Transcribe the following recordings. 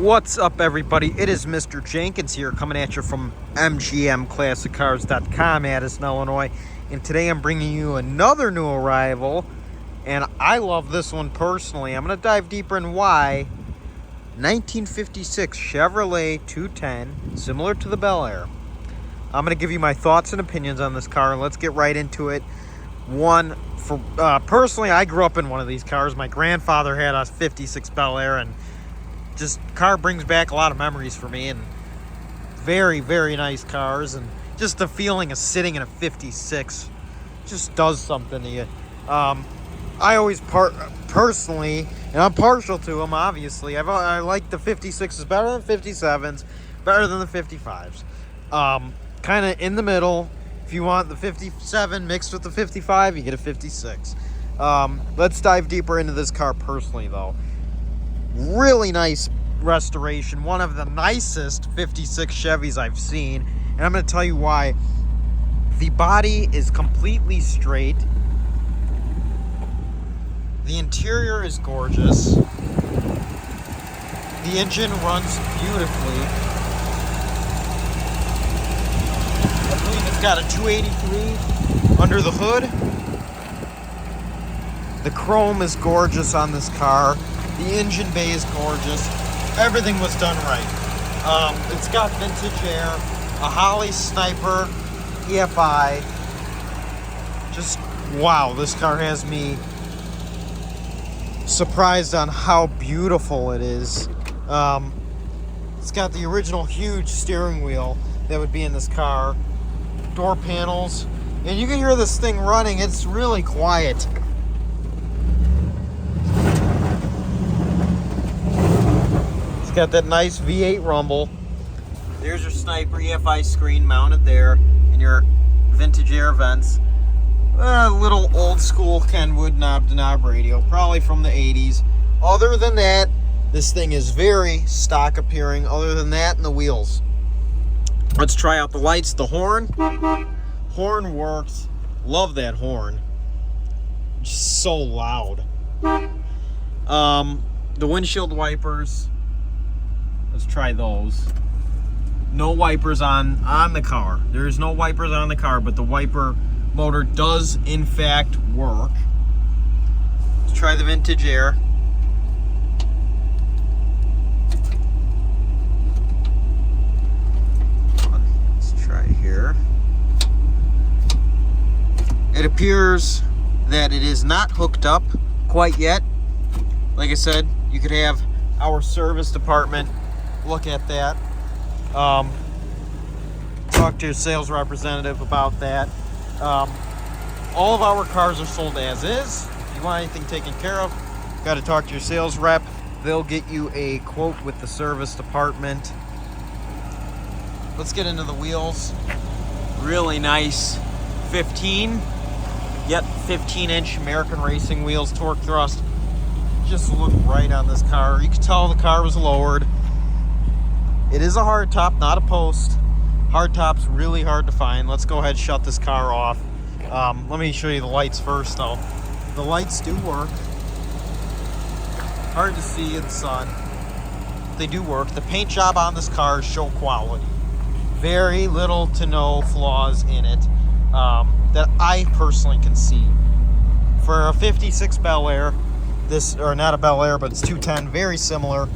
What's up, everybody? It is Mr. Jenkins here, coming at you from MGMClassicCars.com, Addison, Illinois. And today I'm bringing you another new arrival, and I love this one personally. I'm going to dive deeper in why. 1956 Chevrolet 210, similar to the Bel Air. I'm going to give you my thoughts and opinions on this car, and let's get right into it. Personally, I grew up in one of these cars. My grandfather had a 56 Bel Air, and just car brings back a lot of memories for me, and very, very nice cars, and just the feeling of sitting in a 56 just does something to you. I always personally, and I'm partial to them, obviously. I like the 56s better than 57s, better than the 55s. Kind of in the middle. If you want the 57 mixed with the 55, you get a 56. Let's dive deeper into this car personally, though. Really nice restoration. One of the nicest 56 Chevys I've seen. And I'm going to tell you why. The body is completely straight. The interior is gorgeous. The engine runs beautifully. I believe it's got a 283 under the hood. The chrome is gorgeous on this car. The engine bay is gorgeous. Everything was done right. It's got vintage air, a Holley Sniper, EFI. Just, wow, this car has me surprised on how beautiful it is. It's got the original huge steering wheel that would be in this car. Door panels. And you can hear this thing running. It's really quiet. Got that nice V8 rumble. There's your Sniper EFI screen mounted there, and your vintage air vents. A little old school Kenwood knob-to-knob radio, probably from the 80s. Other than that, this thing is very stock appearing. Other than that, and the wheels. Let's try out the lights. The horn. Horn works. Love that horn. Just so loud. The windshield wipers. Let's try those. No wipers on the car. There's no wipers on the car, but the wiper motor does in fact work. Let's try the vintage air. Let's try here. It appears that it is not hooked up quite yet. Like I said, you could have our service department look at that. Talk to your sales representative about that. All of our cars are sold as is. If you want anything taken care of, got to talk to your sales rep. They'll get you a quote with the service department. Let's get into the wheels. Really nice 15-inch American racing wheels, torque thrust. Just look right on this car. You can tell the car was lowered. It is a hardtop, not a post. Hardtop's really hard to find. Let's go ahead and shut this car off. Let me show you the lights first, though. The lights do work. Hard to see in the sun. They do work. The paint job on this car is show quality. Very little to no flaws in it that I personally can see. For a 56 Bel Air, or not a Bel Air, but it's 210, very similar.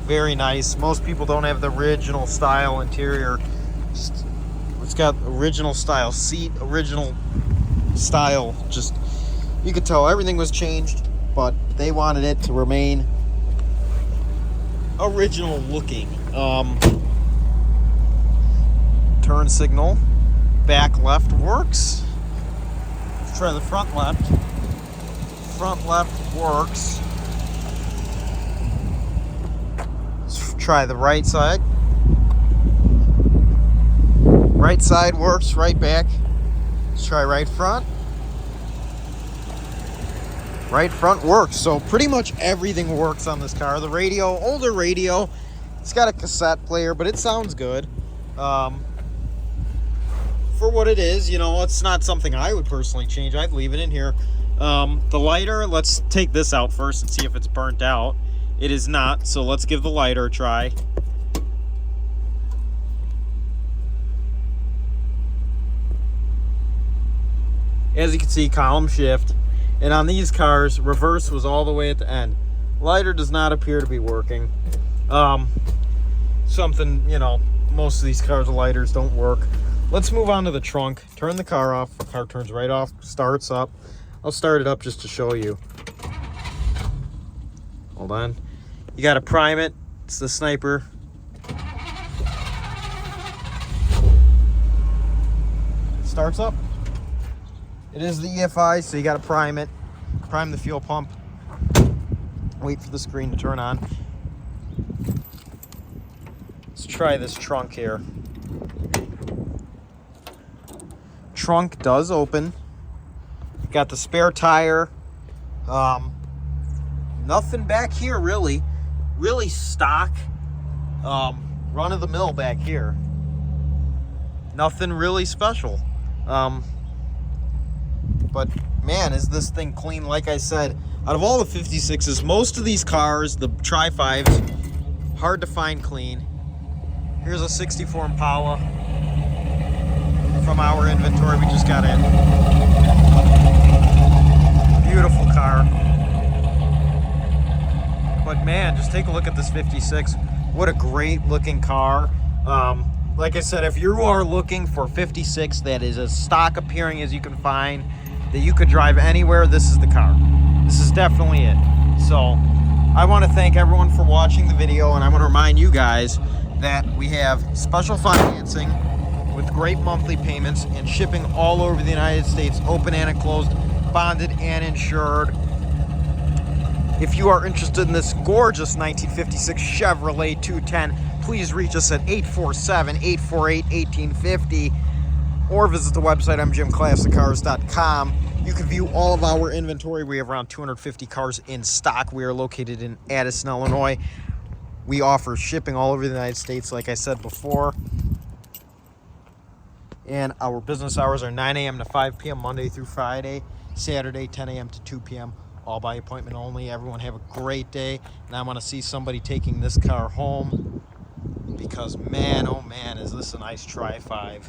Very nice. Most people don't have the original style interior. It's got original style seat, original style. Just, you could tell everything was changed, but they wanted it to remain original looking. Turn signal, back left works. Let's try the front left. Front left works. Try the right side. Right side works, right back. Let's try right front. Right front works. So pretty much everything works on this car. The radio, older radio, it's got a cassette player, but it sounds good. For what it is, you know, it's not something I would personally change. I'd leave it in here. The lighter, let's take this out first and see if it's burnt out. It is not, so let's give the lighter a try. As you can see, column shift. And on these cars, reverse was all the way at the end. Lighter does not appear to be working. Something, you know, most of these cars with lighters don't work. Let's move on to the trunk. Turn the car off. The car turns right off, starts up. I'll start it up just to show you. Hold on. You got to prime it. It's the sniper. Starts up. It is the EFI, so you got to prime it. Prime the fuel pump. Wait for the screen to turn on. Let's try this trunk here. Trunk does open. Got the spare tire. Nothing back here really. Really stock. Run of the mill back here. Nothing really special. But man, is this thing clean. Like I said, out of all the 56s, most of these cars, the Tri-5s, hard to find clean. Here's a 64 Impala from our inventory we just got in. Beautiful car. But man, just take a look at this 56. What a great looking car. Like I said, if you are looking for 56 that is as stock appearing as you can find, that you could drive anywhere, this is the car. This is definitely it. So I want to thank everyone for watching the video, and I want to remind you guys that we have special financing with great monthly payments and shipping all over the United States, open and enclosed, bonded and insured. If you are interested in this gorgeous 1956 Chevrolet 210, please reach us at 847-848-1850 or visit the website mgmclassicars.com. You can view all of our inventory. We have around 250 cars in stock. We are located in Addison, Illinois. We offer shipping all over the United States, like I said before. And our business hours are 9 a.m. to 5 p.m. Monday through Friday. Saturday, 10 a.m. to 2 p.m. All by appointment only. Everyone have a great day. And I want to see somebody taking this car home, because man, oh man, is this a nice Tri-5.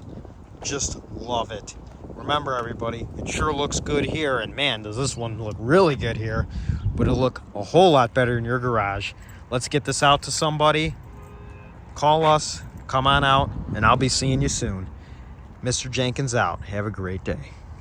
Just love it. Remember, everybody, it sure looks good here, and man, does this one look really good here, but it'll look a whole lot better in your garage. Let's get this out to somebody. Call us, come on out, and I'll be seeing you soon. Mr. Jenkins out. Have a great day.